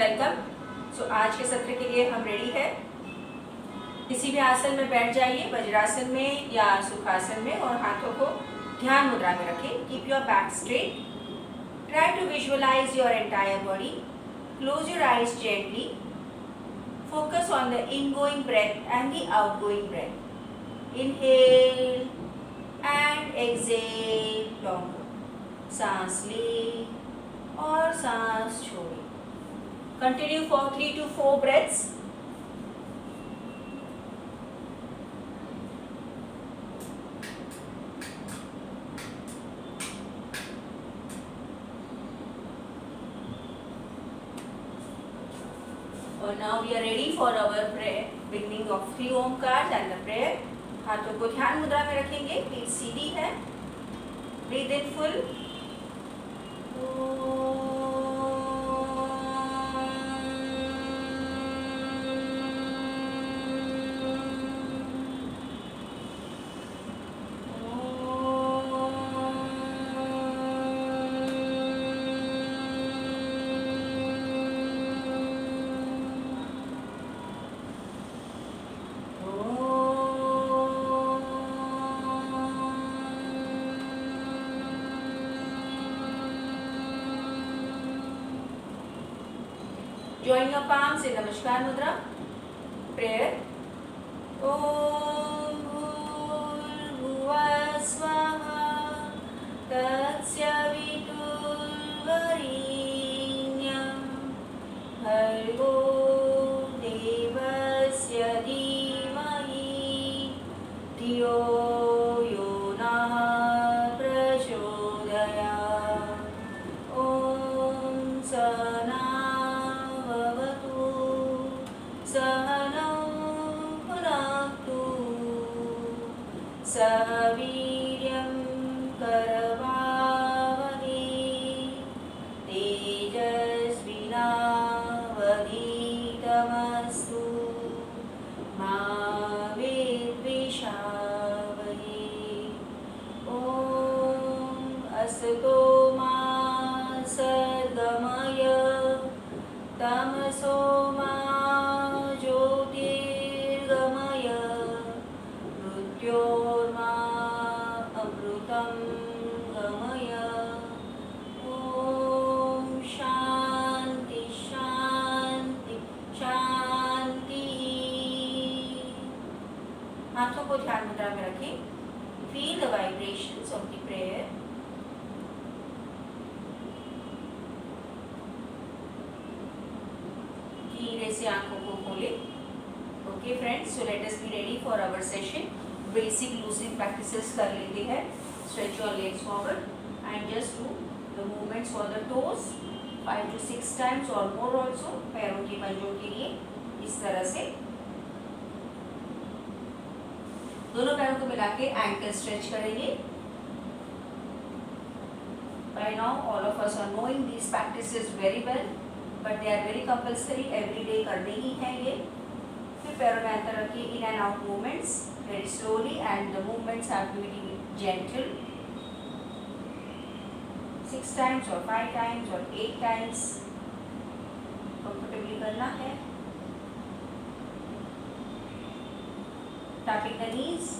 Welcome. सो आज के सत्र के लिए हम रेडी है। किसी भी आसन में बैठ जाइए, वज्रासन में या सुखासन में, और हाथों को ध्यान मुद्रा में रखें। Keep your back straight. Try to visualise your entire body. Close your eyes gently. Focus on the ingoing breath and the outgoing breath. Inhale and exhale long. सांस ले और सांस छोड़े। Continue for 3 to 4 breaths. और now we are ready for our prayer, beginning of 3 Omkar and the prayer. हाथों को ध्यान मुद्रा में रखेंगे, पीठ सीधी है. Breathe in full. Join your palms in Namaskar Mudra. Prayer. Om Bhurbhuvah Swaha Tatsyaviturvarenyam Bhargo Devasya Dhimahi Dhiyo Yo Nः Prachodayat. Om Sana सह वीर्यं करवावहै तेजस्विनावधीतमस्तु मा विद्विषावहै. ॐ असतो मा सद्गमय तमसो मा ज्योतिर्गमय मृत्योर्मा अमृतं गमय. ॐ शान्ति शान्ति शान्ति. हाथों को ध्यान मुद्रा में रखें. Feel the vibrations of the prayer. धीरे से आंखों को खोलें. Okay friends, so let us be ready for our session. Basic loosening practices कर लेते हैं. Stretch your legs forward and just do the movements for the toes 5 to 6 times or more also. पैरों की पंजों के लिए इस तरह से दोनों पैरों को मिला के ankle stretch करेंगे. By now all of us are knowing these practices very well, but they are very compulsory. Every day करने ही हैं ये. फिर पैरों में अंतर रखिए. In and out movements very slowly and the movements have to be gentle. 6 times or 5 times or 8 times comfortably करना है. Tapping the knees.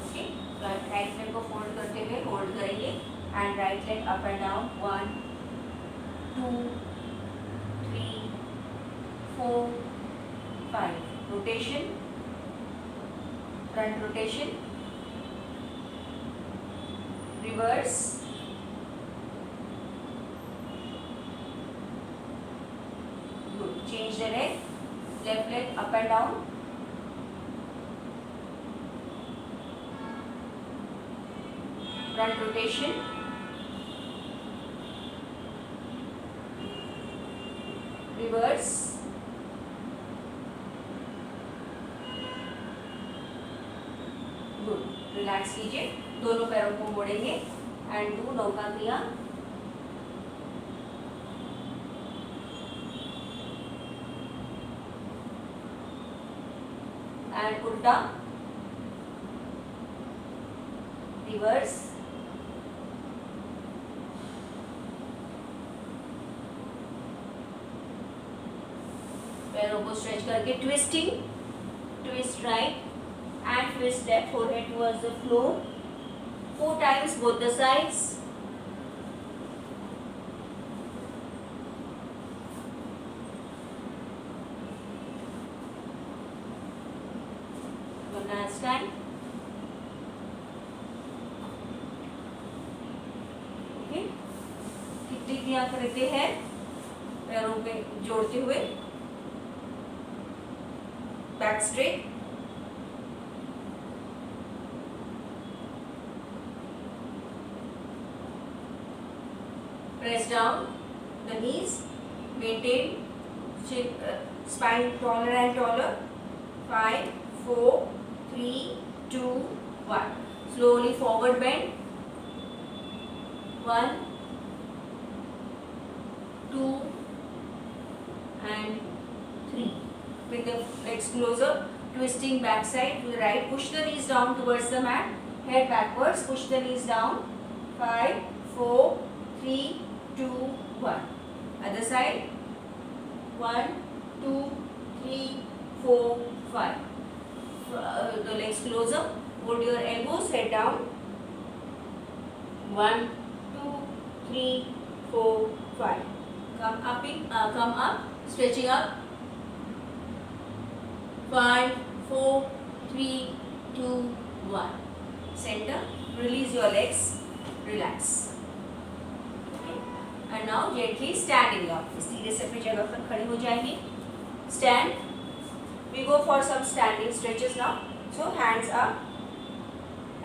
Okay, right leg को fold करते हुए hold करेंगे and right leg up and down. 1 2 3 4 5. Rotation, front rotation, reverse, good. Change the leg. Left leg up and down. Front rotation, reverse, good. Relax कीजिए. दोनों पैरों को मोड़ेंगे and do नौका क्रिया. एंड उल्टा. रिवर्स, पैरों को स्ट्रेच करके twisting, twist right and twist left, forehead towards the floor 4 times both the sides. One last time. Okay. कितनी क्रिया करते हैं पैरों पे जोड़ते हुए, back straight, press down the knees, maintain spine taller and taller. 5, 4, 3, 2, 1. Slowly forward bend. 1, 2 and 3. Bring the legs closer, twisting back side to the right. Push the knees down towards the mat. Head backwards. Push the knees down. 5, 4, 3, 2, 1. Other side. 1, 2, 3, 4, 5. The legs closer. Hold your elbows. Head down. 1, 2, 3, 4, 5. Come up. Stretching up. 5, 4, 3, 2, 1. Center. Release your legs. Relax. And now gently stand in your place. धीरे से अपनी जगह पर खड़े हो जाएंगे. Stand. We go for some standing stretches now. So hands up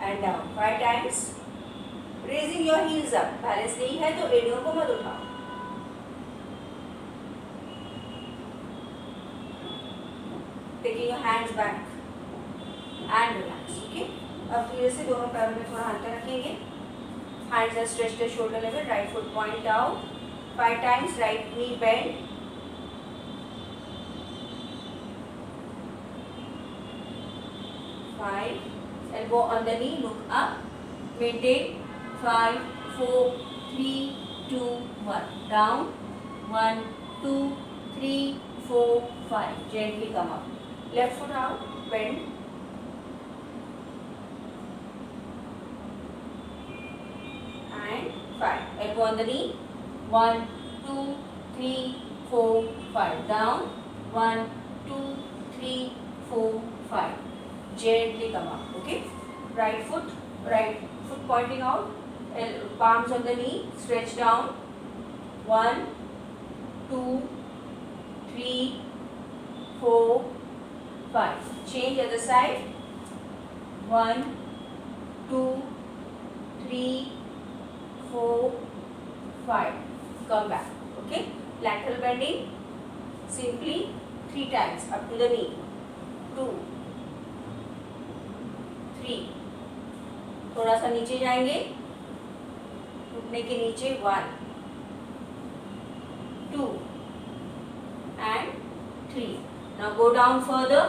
and down 5 times. Raising your heels up. Balance नहीं है तो एड़ियों को मत उठाओ. Taking your hands back and relax. Okay. अब धीरे से दोनों पैरों में थोड़ा अंतर रखेंगे. Hands are stretched at shoulder level. Right foot point out. 5 times. Right knee bend. Elbow on the knee. Look up. Maintain. 5, 4, 3, 2, 1. Down. 1, 2, 3, 4, 5. Gently come up. Left foot out. Bend. And 5. Elbow on the knee. 1, 2, 3, 4, 5. Down. 1, 2, 3, 4, 5. Gently come up. Okay. Right foot pointing out. Palms on the knee. Stretch down. 1, 2, 3, 4, 5. Change other side. 1, 2, 3, 4, 5. Come back. Okay. Lateral bending. Simply 3 times up to the knee. 2, 3. थोड़ा सा नीचे जाएंगे. घुटने के नीचे 1, 2 and 3. Now go down further.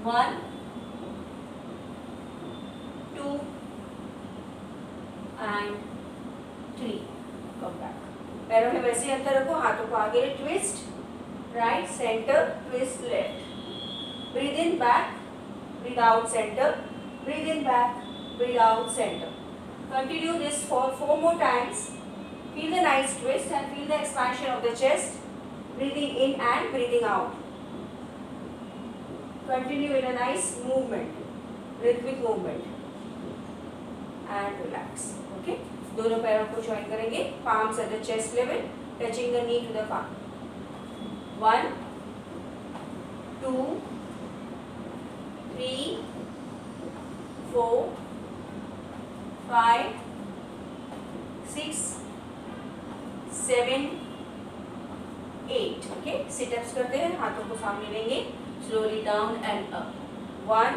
1, 2 and 3. Come back. पैरों में वैसे अंतर रखो. हाथों को आगे twist. Right center. Twist left. Breathe in back. Breathe out center. Breathe in back. Breathe out center. Continue this for 4 more times. Feel the nice twist and feel the expansion of the chest. Breathing in and breathing out. Continue in a nice movement. Rhythmic movement. And relax. Okay. दोनों पैरों को join करेंगे. Palms at the chest level. Touching the knee to the palm. 1, 2, 3, 4, 5, 6, 7, 8. Okay. Sit ups करते हैं. हाथों को सामने लेंगे. Slowly down and up. 1,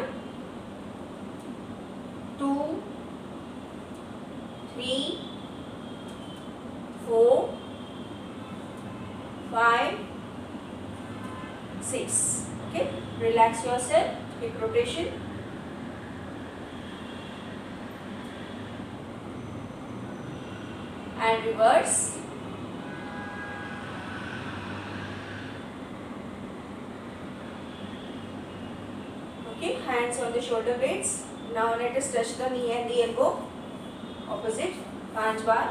2, 3, 4, 5, 6. Okay. Relax yourself. Hip rotation. and reverse. Okay, hands on the shoulder blades. Now let us touch the knee and the elbow. Opposite. 5 bar.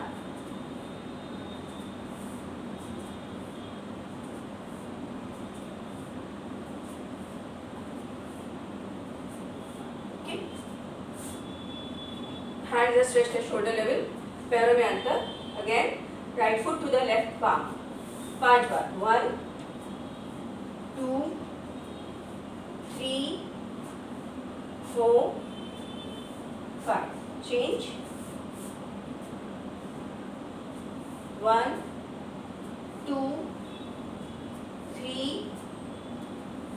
Okay. Hands are stretched at shoulder level. पैरों में अंतर. Again, right foot to the left palm. 5 bar. 1, 2, 3, 4, 5. Change. 1, 2, 3,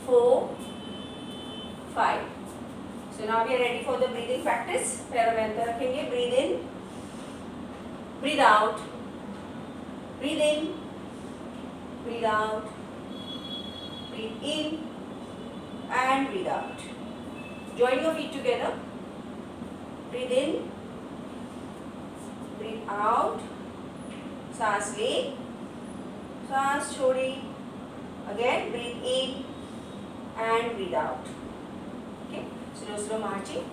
4, 5. So now we are ready for the breathing practice. पैरों में अंतर रखेंगे. Breathe in, breathe out, breathe in, breathe out, breathe in and breathe out. Join your feet together. Breathe in, breathe out. सांस ले, सांस छोड़े. Again, breathe in and breathe out. Okay, slow marching.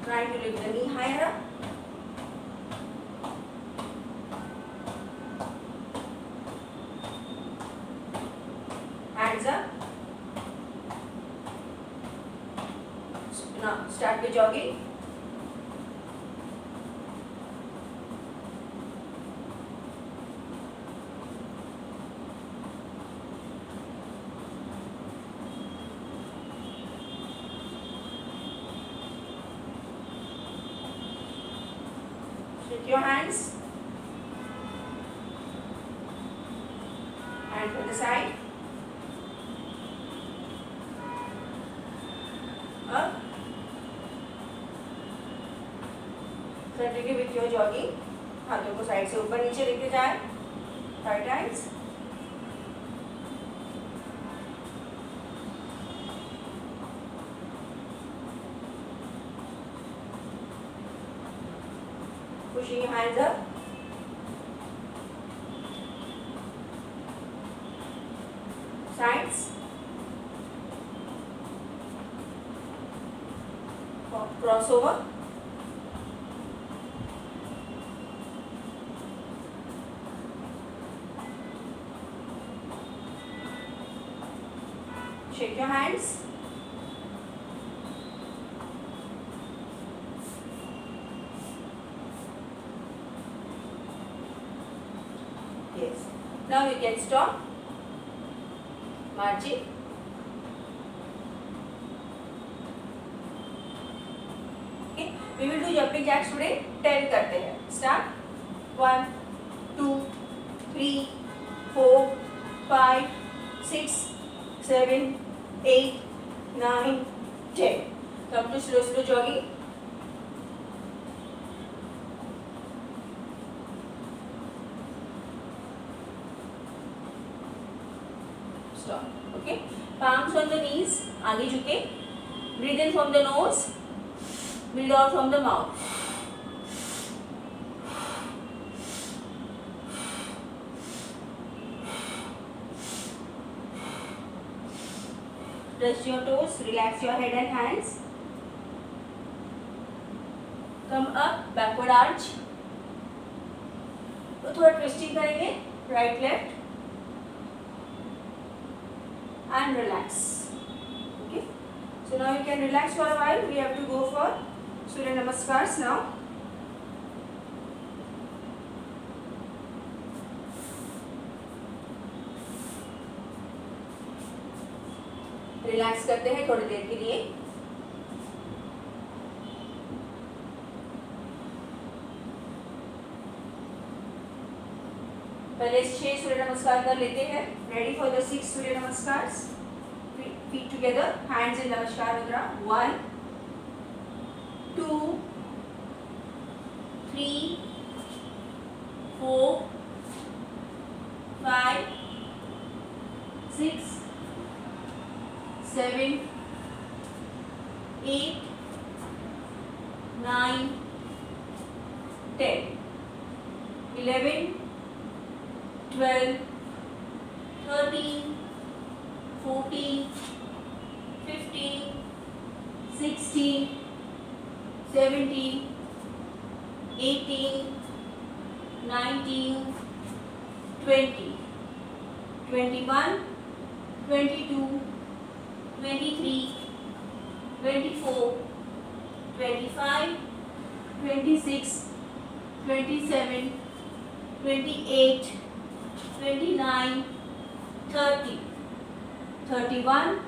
Trying to lift the knee higher up. Hands up. Now start the jogging. Shake your hands. Hand to the side. Up. Continue with your jogging. हाथों को side से ऊपर नीचे लेके जाए. 5 times. Pushing your hands up. Sides. Crossover. Shake your hands. Yes. Now you can stop marching. Okay. We will do jumping jacks today. 10 करते हैं. Start. 1, 2, 3, 4, 5, 6, 7, 8, 9, 10. Come to slow jogging. Stop. Okay. Palms on the knees. आगे झुके. Breathe in from the nose. Breathe out from the mouth. Touch your toes, relax your head and hands. Come up, backward arch. तो थोड़ा twisting करेंगे, right left, and relax. Okay. So now you can relax for a while. We have to go for Surya Namaskars now. Relax करते हैं थोड़ी देर के लिए. पहले 6 सूर्य नमस्कार कर लेते हैं. रेडी फॉर द 6 सूर्य नमस्कार. फीट टुगेदर, हैंड्स इन नमस्कार मुद्रा. 1, 2, 3, 4, 10, 11, 12, 13, 14, 15, 16, 17, 18, 19, 20, 21, 22, 23, 24, 25, 26, 27, 28, 29, 30, 31,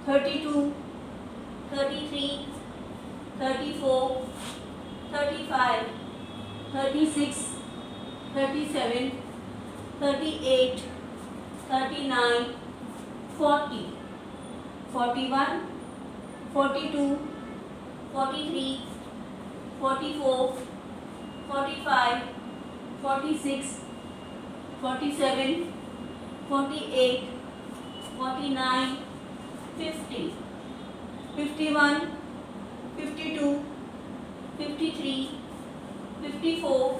32, 33, 34, 35, 36, 37, 38, 39, 40, 41, 42, 43, 44, 45, 46, 47, 48, 49, 50, 51, 52, 53, 54,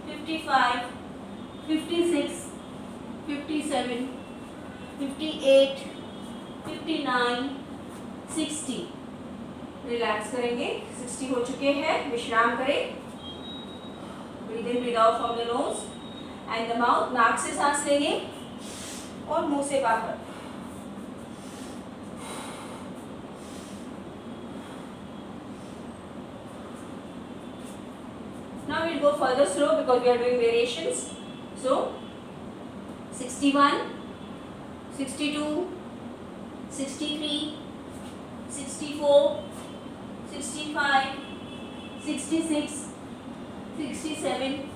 55, 56, 57, 58, 59, 60. रिलैक्स करेंगे. 60 हो चुके हैं. विश्राम करें. Breathe in breathe out from the nose and the mouth. नाक से सांस लेंगे और मुंह से बाहर. Now we'll go further slow because we are doing variations. So 61, 62, 63, 64, 65, 66, 67,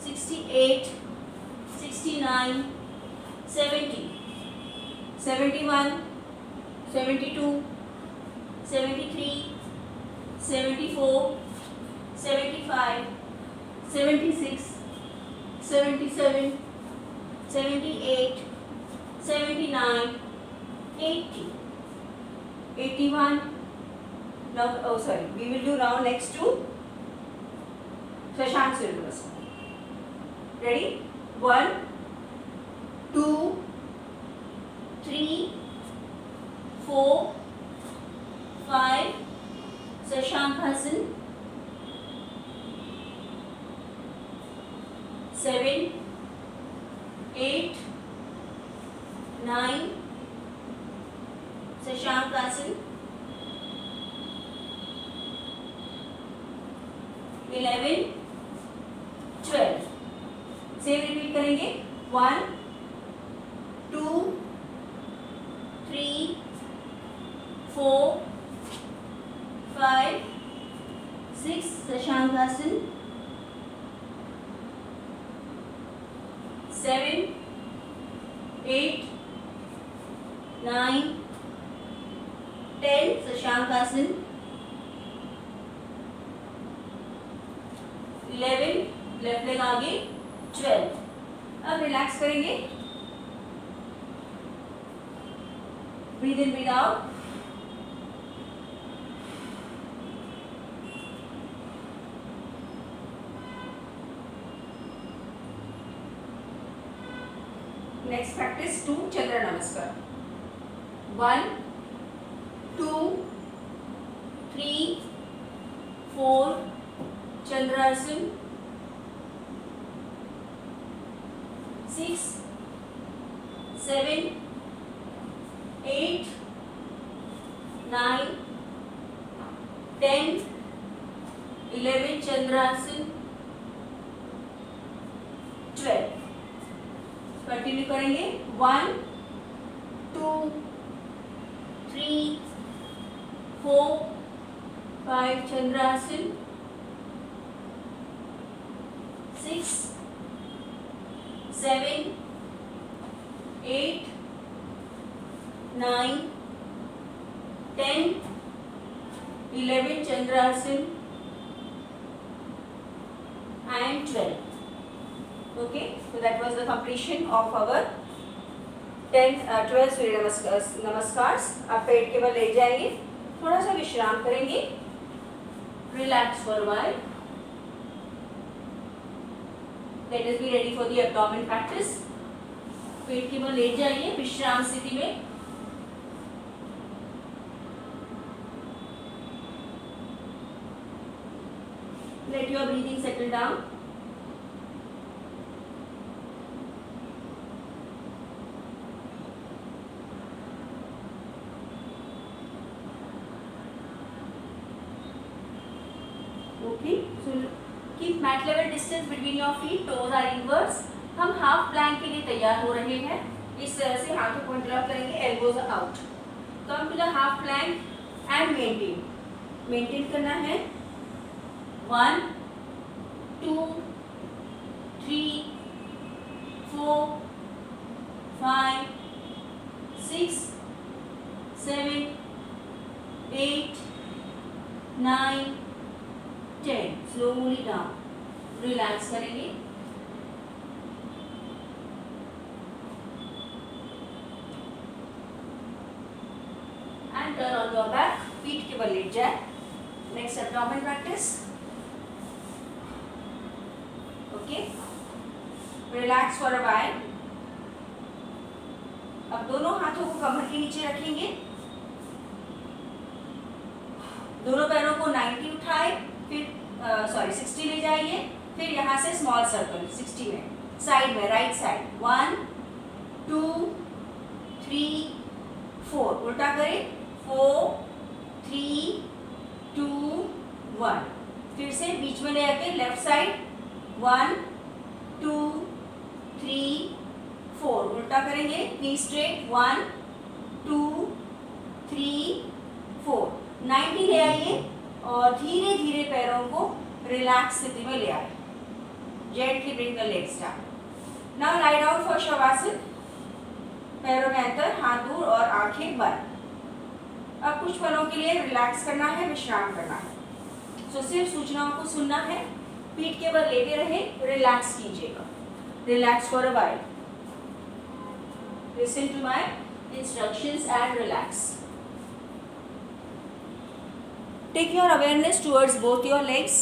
68, 69, 70, 71, 72, 73, 74, 75, 76, 77, 78, 79, 80, 81. Now, oh sorry, we will do now next to Shashank Surya Namaskar. Ready? 1, 2, 3, 4, 5. Shashankasan. 7, 8, 9. Shashankasan. 11, 12. Same repeat करेंगे. 1, 2, 3, 4, 5, 6. Shashankasan. 7, 8, 9, 10. Shashankasan. 11, left leg आगे. 12. अब relax करेंगे. Breathe in breathe out. Next practice 2 चंद्र नमस्कार. 1, 2, 3, 4. चंद्रासन. 6, 7, 8, 9, 10, 11. चंद्रासन. 12. Continue करेंगे. 1, 2, 3, 4, 5. चंद्रासन. 6, 7, 8, 9, 10, 11. Chandrasan and 12. Okay, so that was the completion of our 12 सूर्य नमस्कार. आप पेट के बल ले जाएंगे. थोड़ा सा विश्राम करेंगे. Relax for a while. Let us be ready for the abdomen practice. पेट के बल लेट जाइए विश्राम स्थिति में। Let your breathing settle down. Okay, so keep mat level distance between your feet, toes are inwards। हम हाफ प्लैंक के लिए तैयार हो रहे हैं। इस तरह से हाथों को इंटरलॉक करेंगे, elbows out. Come to the half plank and maintain करना है। 1 2 3 4 5 6 7 8 9 10। स्लोली डाउन, रिलैक्स करेंगे। And turn on your back, पीठ के बल लेट जाए। Next abdomen practice. Okay, relax for a while. अब दोनों हाथों को कमर के नीचे रखेंगे, दोनों पैरों को 90 उठाए, फिर 60 ले जाइए, फिर यहाँ से स्मॉल सर्कल 60 में, साइड में, राइट साइड। 1 2 3 4, उल्टा करें। 4 3 2 1, फिर से बीच में ले आके लेफ्ट साइड। 1 2 3 4, उल्टा करेंगे, नी स्ट्रेट। 1 2 3 4, 90 ले आइए और धीरे धीरे पैरों को रिलैक्स स्थिति में ले आए। Gently bring the legs down. Now lie down for shavasana. पैरों में अंतर, हाथ दूर और आंखें बंद। अब कुछ पलों के लिए रिलैक्स करना है, विश्राम करना है। सो सिर्फ सूचनाओं को सुनना है, पीठ के बल लेटे रहे, रिलैक्स कीजिएगा। Relax for a while, listen to my instructions and relax. Take your awareness towards both your legs.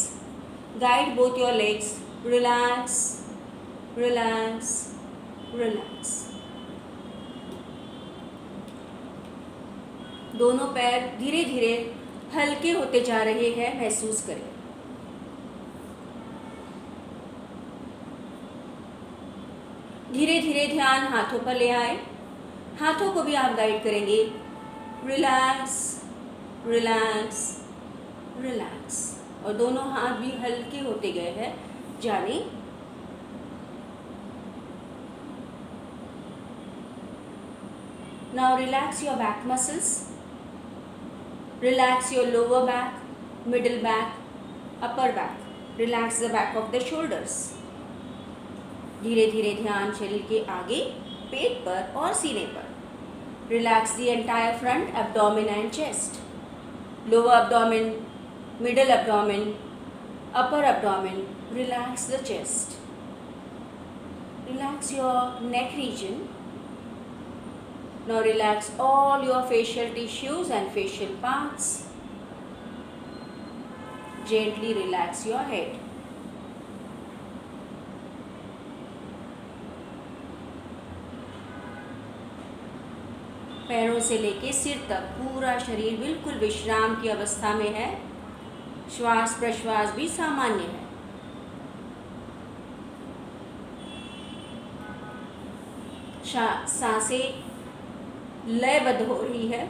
Guide both your legs. Relax, relax, relax. दोनों पैर धीरे धीरे हल्के होते जा रहे हैं, महसूस करें। धीरे धीरे ध्यान हाथों पर ले आए। हाथों को भी आप गाइड करेंगे। Relax, relax, relax. और दोनों हाथ भी हल्के होते गए हैं, जाने। Now relax your back muscles. Relax your lower back, middle back, upper back. Relax the back of the shoulders. धीरे धीरे ध्यान शरीर के आगे, पेट पर और सीने पर। Relax the entire front, abdomen and chest. Lower abdomen, middle abdomen, upper abdomen. Relax the chest. Relax your neck region. Now relax all your facial tissues and facial parts. Gently relax your head. पैरों से लेके सिर तक पूरा शरीर बिल्कुल विश्राम की अवस्था में है। श्वास प्रश्वास भी सामान्य है। सांसें लयबद्ध हो रही है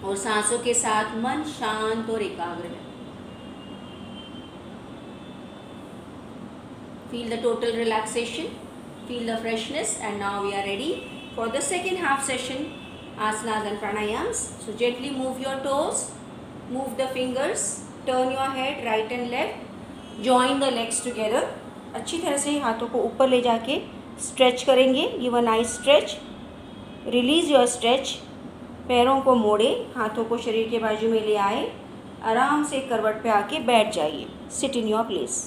और सांसों के साथ मन शांत और एकाग्र है। Feel the total relaxation, feel the freshness, and now we are ready for the second half session, asanas and pranayams. So gently move your toes, move the fingers, turn your head right and left, join the legs together। अच्छी तरह से हाथों को ऊपर ले जाके stretch करेंगे। Give a nice stretch, release your stretch. पैरों को मोड़े, हाथों को शरीर के बाजू में ले आए, आराम से करवट पे आके बैठ जाइए। Sit in your place.